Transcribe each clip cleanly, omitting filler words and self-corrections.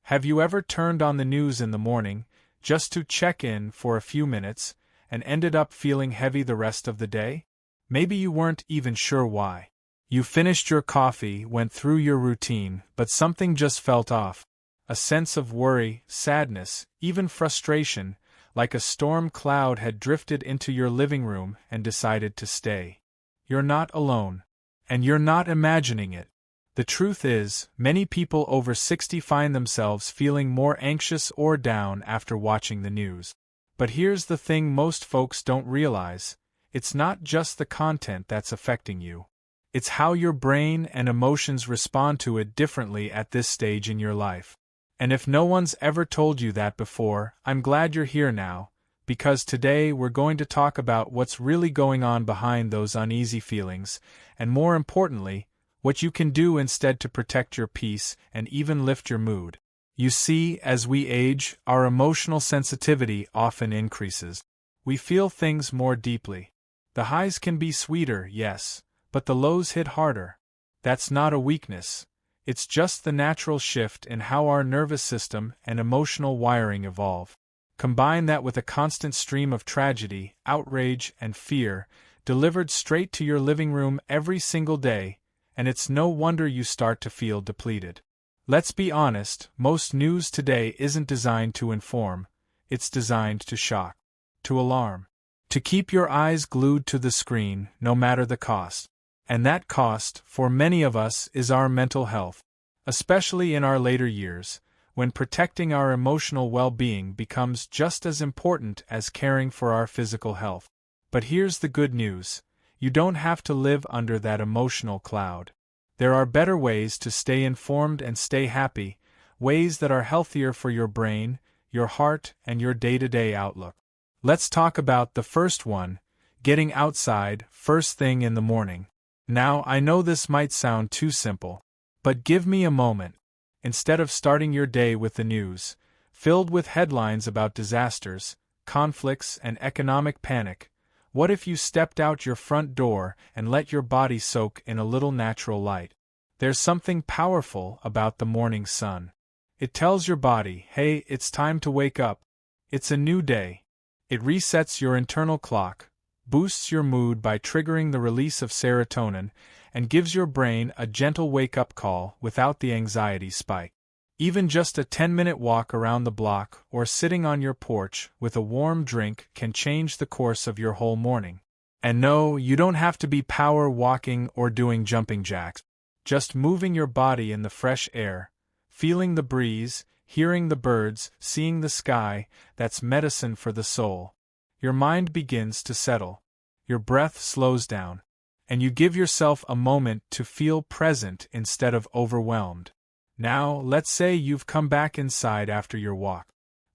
Have you ever turned on the news in the morning, just to check in for a few minutes, and ended up feeling heavy the rest of the day? Maybe you weren't even sure why. You finished your coffee, went through your routine, but something just felt off. A sense of worry, sadness, even frustration, like a storm cloud had drifted into your living room and decided to stay. You're not alone. And you're not imagining it. The truth is, many people over 60 find themselves feeling more anxious or down after watching the news. But here's the thing most folks don't realize: it's not just the content that's affecting you. It's how your brain and emotions respond to it differently at this stage in your life. And if no one's ever told you that before, I'm glad you're here now, because today we're going to talk about what's really going on behind those uneasy feelings, and more importantly, what you can do instead to protect your peace and even lift your mood. You see, as we age, our emotional sensitivity often increases. We feel things more deeply. The highs can be sweeter, yes, but the lows hit harder. That's not a weakness. It's just the natural shift in how our nervous system and emotional wiring evolve. Combine that with a constant stream of tragedy, outrage, and fear, delivered straight to your living room every single day, and it's no wonder you start to feel depleted. Let's be honest, most news today isn't designed to inform, it's designed to shock, to alarm, to keep your eyes glued to the screen, no matter the cost. And that cost, for many of us, is our mental health. Especially in our later years, when protecting our emotional well-being becomes just as important as caring for our physical health. But here's the good news: you don't have to live under that emotional cloud. There are better ways to stay informed and stay happy, ways that are healthier for your brain, your heart, and your day-to-day outlook. Let's talk about the first one: getting outside first thing in the morning. Now, I know this might sound too simple, but give me a moment. Instead of starting your day with the news, filled with headlines about disasters, conflicts, and economic panic, what if you stepped out your front door and let your body soak in a little natural light? There's something powerful about the morning sun. It tells your body, hey, it's time to wake up. It's a new day. It resets your internal clock, boosts your mood by triggering the release of serotonin, and gives your brain a gentle wake-up call without the anxiety spike. Even just a 10-minute walk around the block or sitting on your porch with a warm drink can change the course of your whole morning. And no, you don't have to be power walking or doing jumping jacks. Just moving your body in the fresh air, feeling the breeze, hearing the birds, seeing the sky, that's medicine for the soul. Your mind begins to settle. Your breath slows down. And you give yourself a moment to feel present instead of overwhelmed. Now, let's say you've come back inside after your walk.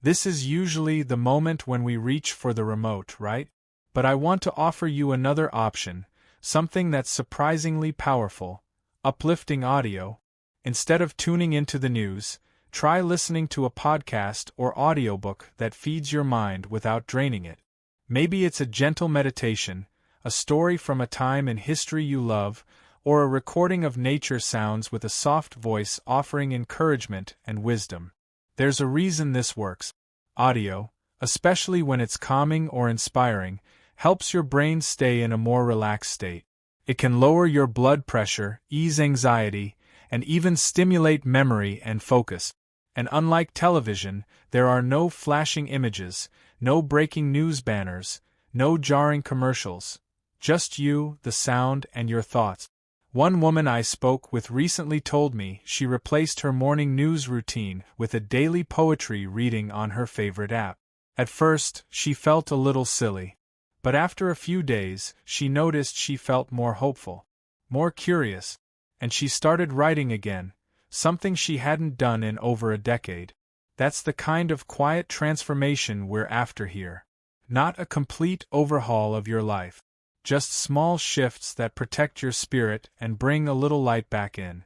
This is usually the moment when we reach for the remote, right? But I want to offer you another option, something that's surprisingly powerful: uplifting audio. Instead of tuning into the news, try listening to a podcast or audiobook that feeds your mind without draining it. Maybe it's a gentle meditation, a story from a time in history you love, or a recording of nature sounds with a soft voice offering encouragement and wisdom. There's a reason this works. Audio, especially when it's calming or inspiring, helps your brain stay in a more relaxed state. It can lower your blood pressure, ease anxiety, and even stimulate memory and focus. And unlike television, there are no flashing images, no breaking news banners, no jarring commercials. Just you, the sound, and your thoughts. One woman I spoke with recently told me she replaced her morning news routine with a daily poetry reading on her favorite app. At first, she felt a little silly. But after a few days, she noticed she felt more hopeful, more curious, and she started writing again, something she hadn't done in over a decade. That's the kind of quiet transformation we're after here. Not a complete overhaul of your life. Just small shifts that protect your spirit and bring a little light back in.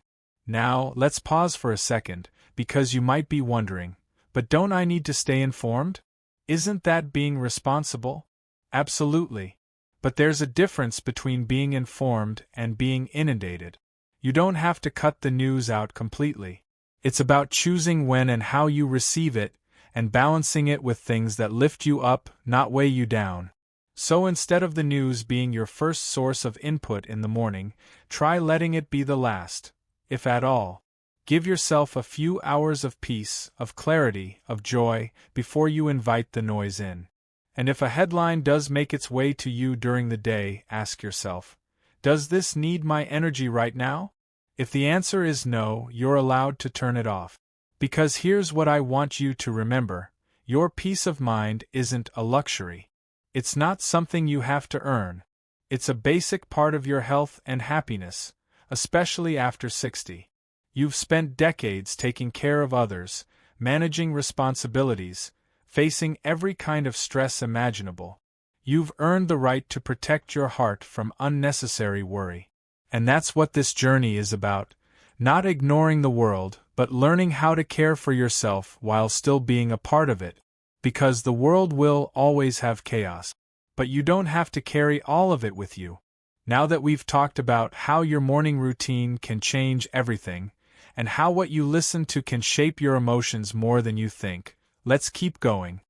Now, let's pause for a second, because you might be wondering, but don't I need to stay informed? Isn't that being responsible? Absolutely. But there's a difference between being informed and being inundated. You don't have to cut the news out completely. It's about choosing when and how you receive it, and balancing it with things that lift you up, not weigh you down. So instead of the news being your first source of input in the morning, try letting it be the last, if at all. Give yourself a few hours of peace, of clarity, of joy, before you invite the noise in. And if a headline does make its way to you during the day, ask yourself, does this need my energy right now? If the answer is no, you're allowed to turn it off. Because here's what I want you to remember: your peace of mind isn't a luxury. It's not something you have to earn. It's a basic part of your health and happiness, especially after 60. You've spent decades taking care of others, managing responsibilities, facing every kind of stress imaginable. You've earned the right to protect your heart from unnecessary worry. And that's what this journey is about: not ignoring the world, but learning how to care for yourself while still being a part of it. Because the world will always have chaos. But you don't have to carry all of it with you. Now that we've talked about how your morning routine can change everything, and how what you listen to can shape your emotions more than you think, let's keep going.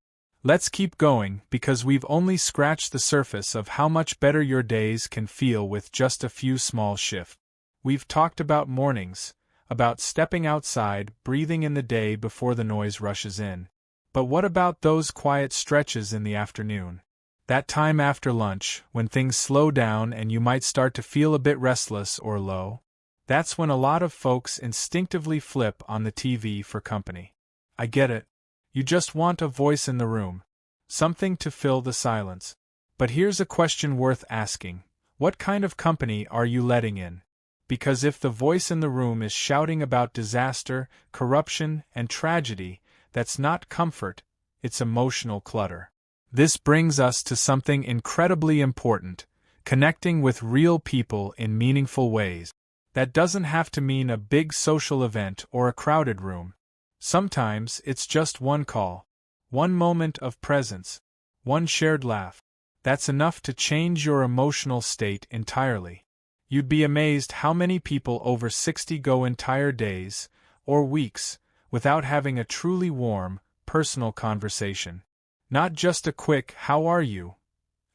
Let's keep going, because we've only scratched the surface of how much better your days can feel with just a few small shifts. We've talked about mornings, about stepping outside, breathing in the day before the noise rushes in. But what about those quiet stretches in the afternoon? That time after lunch, when things slow down and you might start to feel a bit restless or low? That's when a lot of folks instinctively flip on the TV for company. I get it. You just want a voice in the room. Something to fill the silence. But here's a question worth asking. What kind of company are you letting in? Because if the voice in the room is shouting about disaster, corruption, and tragedy, that's not comfort, it's emotional clutter. This brings us to something incredibly important: connecting with real people in meaningful ways. That doesn't have to mean a big social event or a crowded room. Sometimes it's just one call, one moment of presence, one shared laugh. That's enough to change your emotional state entirely. You'd be amazed how many people over 60 go entire days, or weeks, without having a truly warm, personal conversation. Not just a quick "how are you?"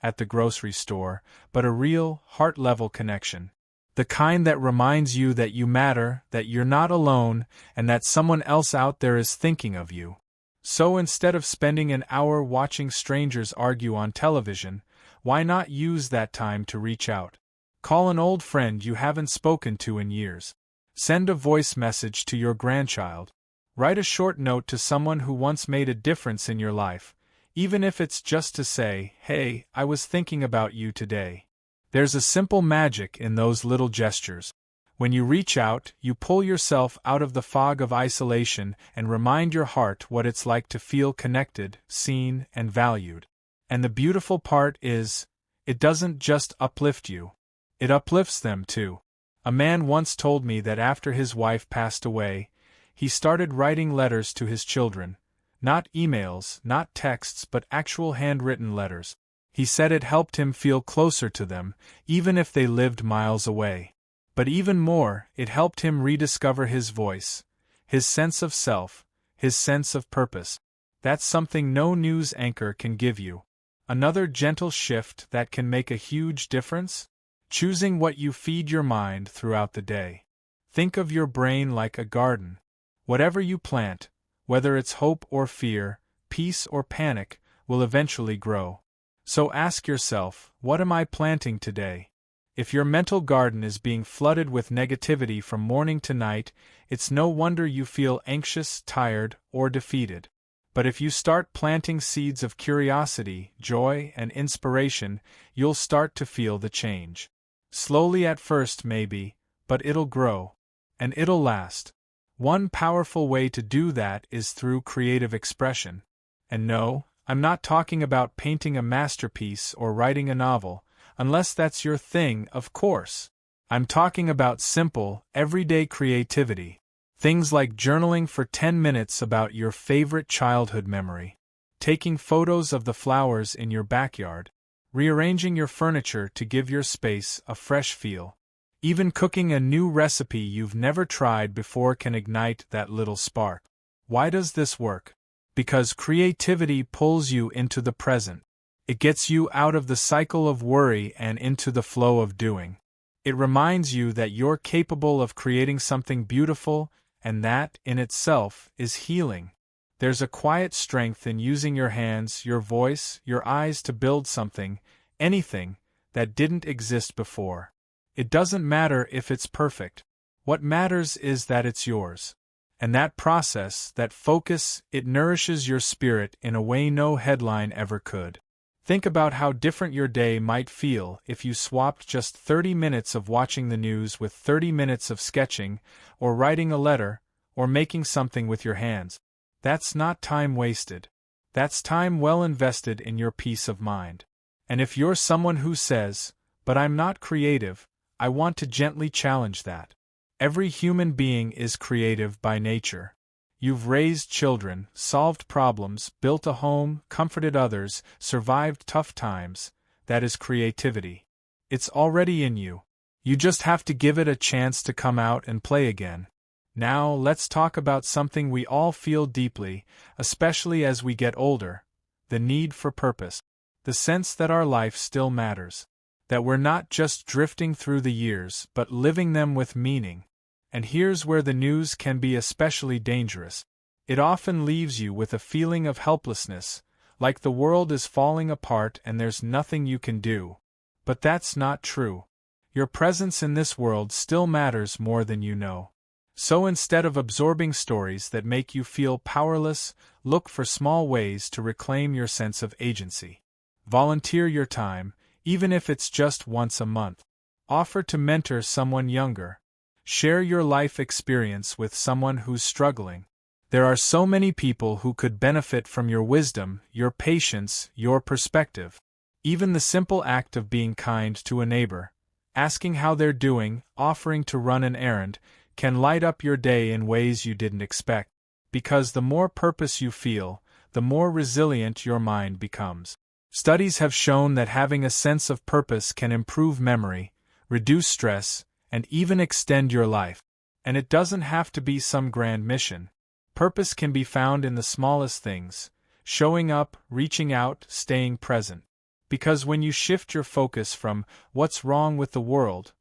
at the grocery store, but a real, heart-level connection. The kind that reminds you that you matter, that you're not alone, and that someone else out there is thinking of you. So instead of spending an hour watching strangers argue on television, why not use that time to reach out? Call an old friend you haven't spoken to in years. Send a voice message to your grandchild. Write a short note to someone who once made a difference in your life, even if it's just to say, "Hey, I was thinking about you today." There's a simple magic in those little gestures. When you reach out, you pull yourself out of the fog of isolation and remind your heart what it's like to feel connected, seen, and valued. And the beautiful part is, it doesn't just uplift you. It uplifts them too. A man once told me that after his wife passed away, he started writing letters to his children. Not emails, not texts, but actual handwritten letters. He said it helped him feel closer to them, even if they lived miles away. But even more, it helped him rediscover his voice, his sense of self, his sense of purpose. That's something no news anchor can give you. Another gentle shift that can make a huge difference? Choosing what you feed your mind throughout the day. Think of your brain like a garden. Whatever you plant, whether it's hope or fear, peace or panic, will eventually grow. So ask yourself, what am I planting today? If your mental garden is being flooded with negativity from morning to night, it's no wonder you feel anxious, tired, or defeated. But if you start planting seeds of curiosity, joy, and inspiration, you'll start to feel the change. Slowly at first maybe, but it'll grow. And it'll last. One powerful way to do that is through creative expression. And no, I'm not talking about painting a masterpiece or writing a novel, unless that's your thing, of course. I'm talking about simple, everyday creativity. Things like journaling for 10 minutes about your favorite childhood memory, taking photos of the flowers in your backyard, rearranging your furniture to give your space a fresh feel, Even cooking a new recipe you've never tried before can ignite that little spark. Why does this work? Because creativity pulls you into the present. It gets you out of the cycle of worry and into the flow of doing. It reminds you that you're capable of creating something beautiful, and that, in itself, is healing. There's a quiet strength in using your hands, your voice, your eyes to build something, anything, that didn't exist before. It doesn't matter if it's perfect. What matters is that it's yours. And that process, that focus, it nourishes your spirit in a way no headline ever could. Think about how different your day might feel if you swapped just 30 minutes of watching the news with 30 minutes of sketching, or writing a letter, or making something with your hands. That's not time wasted. That's time well invested in your peace of mind. And if you're someone who says, "But I'm not creative," I want to gently challenge that. Every human being is creative by nature. You've raised children, solved problems, built a home, comforted others, survived tough times. That is creativity. It's already in you. You just have to give it a chance to come out and play again. Now, let's talk about something we all feel deeply, especially as we get older: the need for purpose. The sense that our life still matters. That we're not just drifting through the years, but living them with meaning. And here's where the news can be especially dangerous. It often leaves you with a feeling of helplessness, like the world is falling apart and there's nothing you can do. But that's not true. Your presence in this world still matters more than you know. So instead of absorbing stories that make you feel powerless, look for small ways to reclaim your sense of agency. Volunteer your time, even if it's just once a month. Offer to mentor someone younger. Share your life experience with someone who's struggling. There are so many people who could benefit from your wisdom, your patience, your perspective. Even the simple act of being kind to a neighbor, asking how they're doing, offering to run an errand, can light up your day in ways you didn't expect. Because the more purpose you feel, the more resilient your mind becomes. Studies have shown that having a sense of purpose can improve memory, reduce stress, and even extend your life. And it doesn't have to be some grand mission. Purpose can be found in the smallest things: showing up, reaching out, staying present. Because when you shift your focus from "what's wrong with the world"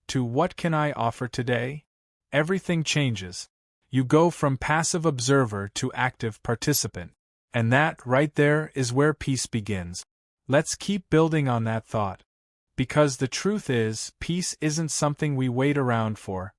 to "what can I offer today?", everything changes. You go from passive observer to active participant. And that, right there, is where peace begins. Let's keep building on that thought. Because the truth is, peace isn't something we wait around for.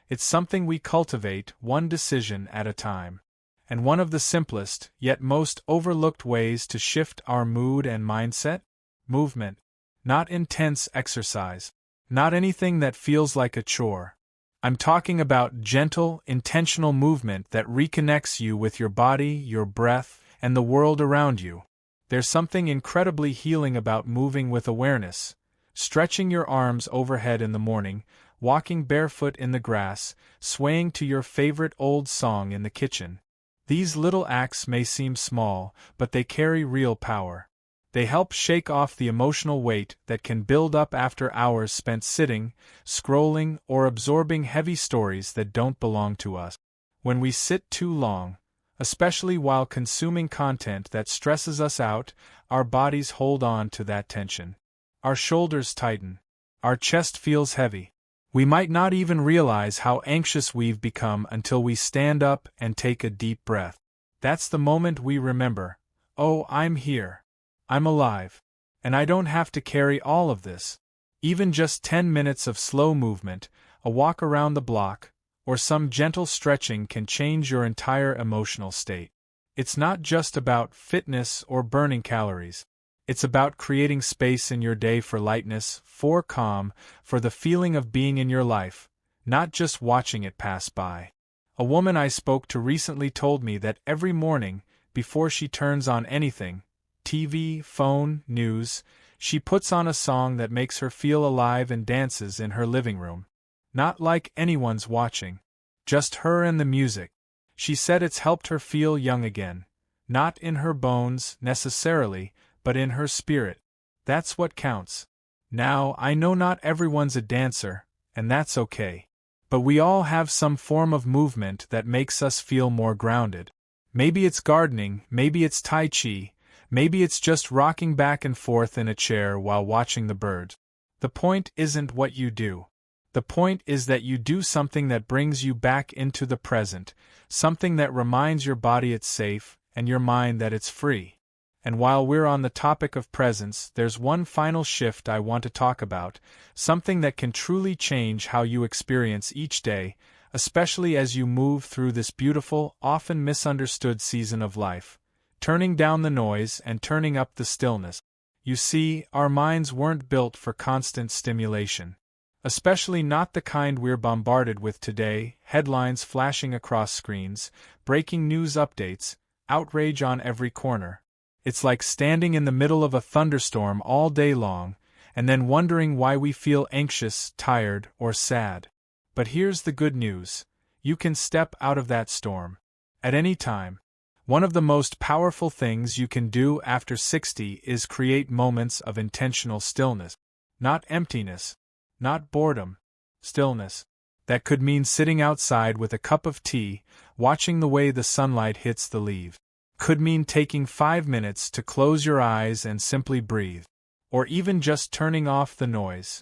It's something we cultivate, one decision at a time. And one of the simplest, yet most overlooked ways to shift our mood and mindset? Movement. Not intense exercise. Not anything that feels like a chore. I'm talking about gentle, intentional movement that reconnects you with your body, your breath, and the world around you. There's something incredibly healing about moving with awareness. Stretching your arms overhead in the morning, walking barefoot in the grass, swaying to your favorite old song in the kitchen. These little acts may seem small, but they carry real power. They help shake off the emotional weight that can build up after hours spent sitting, scrolling, or absorbing heavy stories that don't belong to us. When we sit too long, especially while consuming content that stresses us out, our bodies hold on to that tension. Our shoulders tighten. Our chest feels heavy. We might not even realize how anxious we've become until we stand up and take a deep breath. That's the moment we remember, "Oh, I'm here. I'm alive. And I don't have to carry all of this." Even just 10 minutes of slow movement, a walk around the block, or some gentle stretching can change your entire emotional state. It's not just about fitness or burning calories. It's about creating space in your day for lightness, for calm, for the feeling of being in your life, not just watching it pass by. A woman I spoke to recently told me that every morning, before she turns on anything, TV, phone, news, she puts on a song that makes her feel alive and dances in her living room. Not like anyone's watching. Just her and the music. She said it's helped her feel young again. Not in her bones, necessarily, but in her spirit. That's what counts. Now, I know not everyone's a dancer, and that's okay. But we all have some form of movement that makes us feel more grounded. Maybe it's gardening, maybe it's Tai Chi, maybe it's just rocking back and forth in a chair while watching the birds. The point isn't what you do. The point is that you do something that brings you back into the present, something that reminds your body it's safe, and your mind that it's free. And while we're on the topic of presence, there's one final shift I want to talk about, something that can truly change how you experience each day, especially as you move through this beautiful, often misunderstood season of life, turning down the noise and turning up the stillness. You see, our minds weren't built for constant stimulation. Especially not the kind we're bombarded with today, headlines flashing across screens, breaking news updates, outrage on every corner. It's like standing in the middle of a thunderstorm all day long, and then wondering why we feel anxious, tired, or sad. But here's the good news. You can step out of that storm. At any time. One of the most powerful things you can do after 60 is create moments of intentional stillness. Not emptiness. Not boredom. Stillness. That could mean sitting outside with a cup of tea, watching the way the sunlight hits the leaves. Could mean taking 5 minutes to close your eyes and simply breathe. Or even just turning off the noise.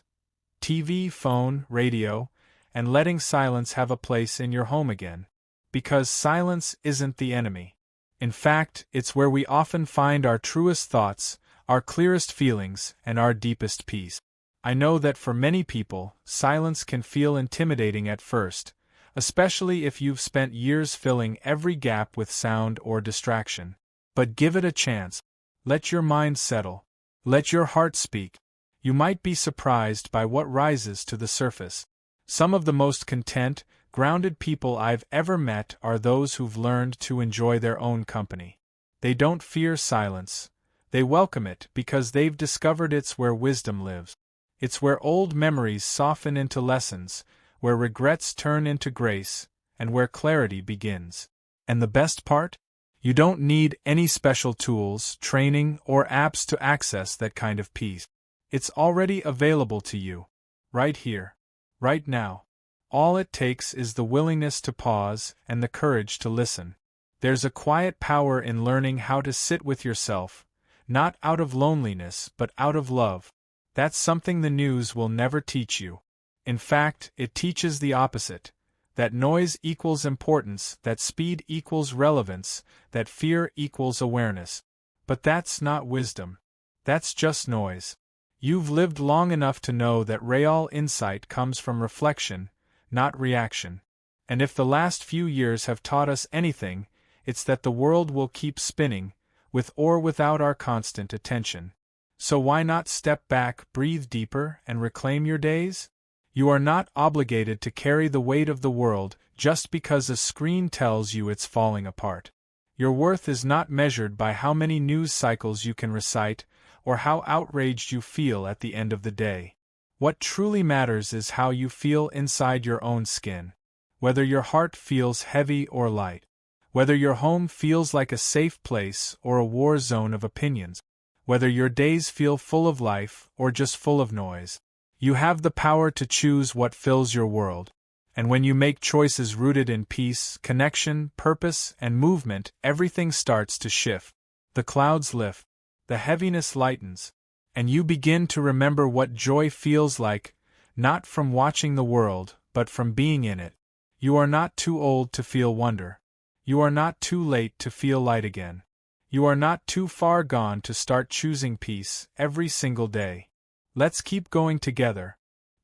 TV, phone, radio, and letting silence have a place in your home again. Because silence isn't the enemy. In fact, it's where we often find our truest thoughts, our clearest feelings, and our deepest peace. I know that for many people, silence can feel intimidating at first, especially if you've spent years filling every gap with sound or distraction. But give it a chance. Let your mind settle. Let your heart speak. You might be surprised by what rises to the surface. Some of the most content, grounded people I've ever met are those who've learned to enjoy their own company. They don't fear silence. They welcome it because they've discovered it's where wisdom lives. It's where old memories soften into lessons, where regrets turn into grace, and where clarity begins. And the best part? You don't need any special tools, training, or apps to access that kind of peace. It's already available to you. Right here. Right now. All it takes is the willingness to pause and the courage to listen. There's a quiet power in learning how to sit with yourself, not out of loneliness but out of love. That's something the news will never teach you. In fact, it teaches the opposite. That noise equals importance, that speed equals relevance, that fear equals awareness. But that's not wisdom. That's just noise. You've lived long enough to know that real insight comes from reflection, not reaction. And if the last few years have taught us anything, it's that the world will keep spinning, with or without our constant attention. So why not step back, breathe deeper, and reclaim your days? You are not obligated to carry the weight of the world just because a screen tells you it's falling apart. Your worth is not measured by how many news cycles you can recite, or how outraged you feel at the end of the day. What truly matters is how you feel inside your own skin. Whether your heart feels heavy or light. Whether your home feels like a safe place or a war zone of opinions. Whether your days feel full of life or just full of noise. You have the power to choose what fills your world. And when you make choices rooted in peace, connection, purpose, and movement, everything starts to shift. The clouds lift. The heaviness lightens. And you begin to remember what joy feels like, not from watching the world, but from being in it. You are not too old to feel wonder. You are not too late to feel light again. You are not too far gone to start choosing peace every single day. Let's keep going together.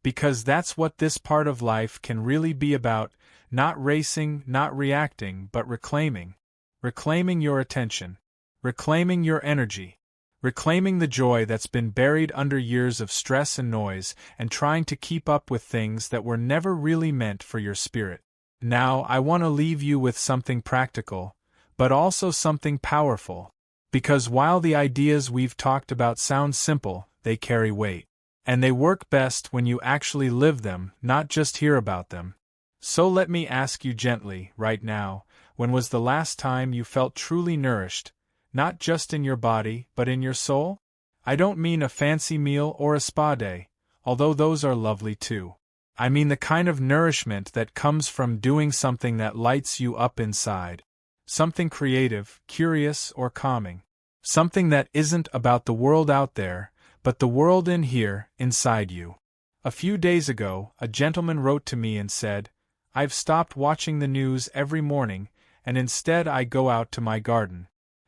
Because that's what this part of life can really be about, not racing, not reacting, but reclaiming. Reclaiming your attention. Reclaiming your energy. Reclaiming the joy that's been buried under years of stress and noise, and trying to keep up with things that were never really meant for your spirit. Now, I want to leave you with something practical, but also something powerful. Because while the ideas we've talked about sound simple, they carry weight. And they work best when you actually live them, not just hear about them. So let me ask you gently, right now, when was the last time you felt truly nourished, not just in your body, but in your soul? I don't mean a fancy meal or a spa day, although those are lovely too. I mean the kind of nourishment that comes from doing something that lights you up inside. Something creative, curious, or calming. Something that isn't about the world out there, but the world in here, inside you. A few days ago, a gentleman wrote to me and said, "I've stopped watching the news every morning, and instead I go out to my garden.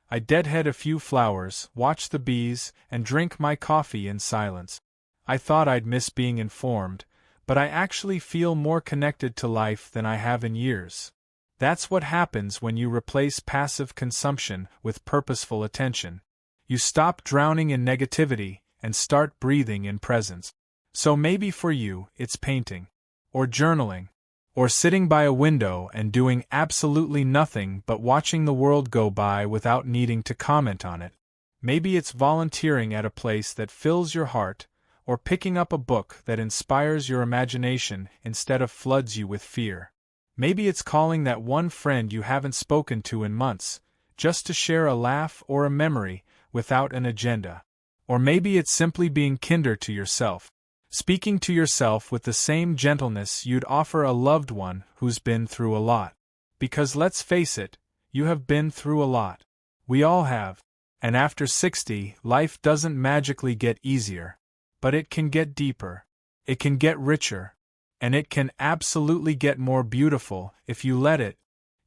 I deadhead a few flowers, watch the bees, and drink my coffee in silence. I thought I'd miss being informed, but I actually feel more connected to life than I have in years." That's what happens when you replace passive consumption with purposeful attention. You stop drowning in negativity and start breathing in presence. So maybe for you, it's painting, or journaling, or sitting by a window and doing absolutely nothing but watching the world go by without needing to comment on it. Maybe it's volunteering at a place that fills your heart, or picking up a book that inspires your imagination instead of floods you with fear. Maybe it's calling that one friend you haven't spoken to in months, just to share a laugh or a memory without an agenda. Or maybe it's simply being kinder to yourself, speaking to yourself with the same gentleness you'd offer a loved one who's been through a lot. Because let's face it, you have been through a lot. We all have. And after 60, life doesn't magically get easier. But it can get deeper. It can get richer. And it can absolutely get more beautiful if you let it.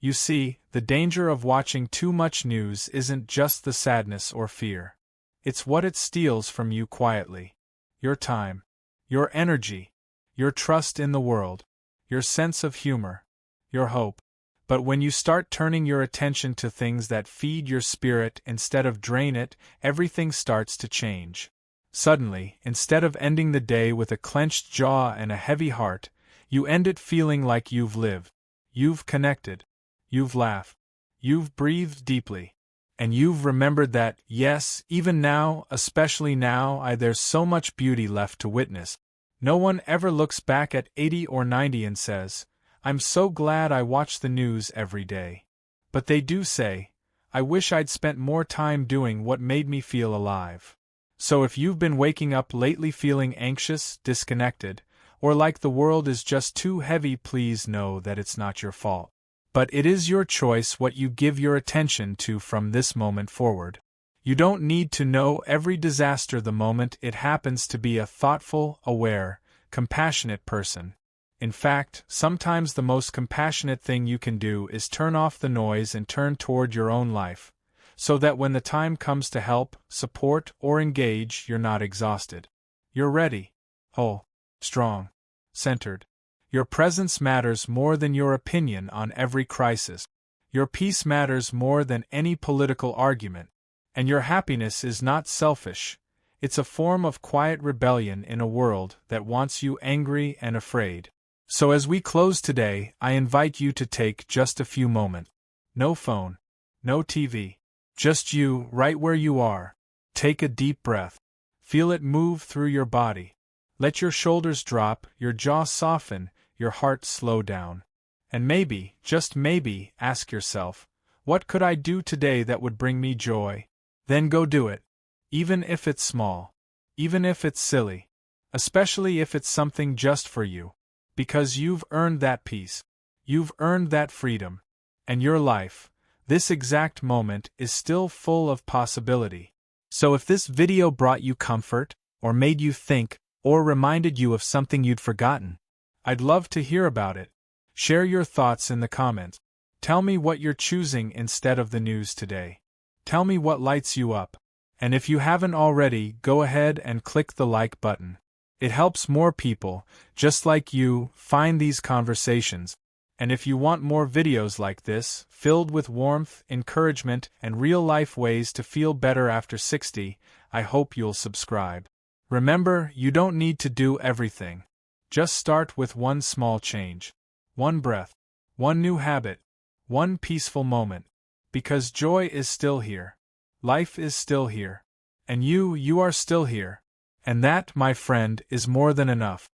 You see, the danger of watching too much news isn't just the sadness or fear. It's what it steals from you quietly. Your time, your energy, your trust in the world, your sense of humor, your hope. But when you start turning your attention to things that feed your spirit instead of drain it, everything starts to change. Suddenly, instead of ending the day with a clenched jaw and a heavy heart, you end it feeling like you've lived, you've connected, you've laughed, you've breathed deeply, and you've remembered that, yes, even now, especially now, there's so much beauty left to witness. No one ever looks back at 80 or 90 and says, "I'm so glad I watch the news every day." But they do say, "I wish I'd spent more time doing what made me feel alive." So if you've been waking up lately feeling anxious, disconnected, or like the world is just too heavy, please know that it's not your fault. But it is your choice what you give your attention to from this moment forward. You don't need to know every disaster the moment it happens to be a thoughtful, aware, compassionate person. In fact, sometimes the most compassionate thing you can do is turn off the noise and turn toward your own life, so that when the time comes to help, support, or engage, you're not exhausted. You're ready, whole, strong, centered. Your presence matters more than your opinion on every crisis. Your peace matters more than any political argument. And your happiness is not selfish. It's a form of quiet rebellion in a world that wants you angry and afraid. So as we close today, I invite you to take just a few moments. No phone, no TV. Just you, right where you are. Take a deep breath. Feel it move through your body. Let your shoulders drop, your jaw soften, your heart slow down. And maybe, just maybe, ask yourself, what could I do today that would bring me joy? Then go do it. Even if it's small. Even if it's silly. Especially if it's something just for you. Because you've earned that peace. You've earned that freedom. And your life, this exact moment, is still full of possibility. So if this video brought you comfort, or made you think, or reminded you of something you'd forgotten, I'd love to hear about it. Share your thoughts in the comments. Tell me what you're choosing instead of the news today. Tell me what lights you up. And if you haven't already, go ahead and click the like button. It helps more people, just like you, find these conversations. And if you want more videos like this, filled with warmth, encouragement, and real-life ways to feel better after 60, I hope you'll subscribe. Remember, you don't need to do everything. Just start with one small change. One breath. One new habit. One peaceful moment. Because joy is still here. Life is still here. And you are still here. And that, my friend, is more than enough.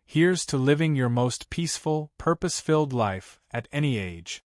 Here's to living your most peaceful, purpose-filled life, at any age.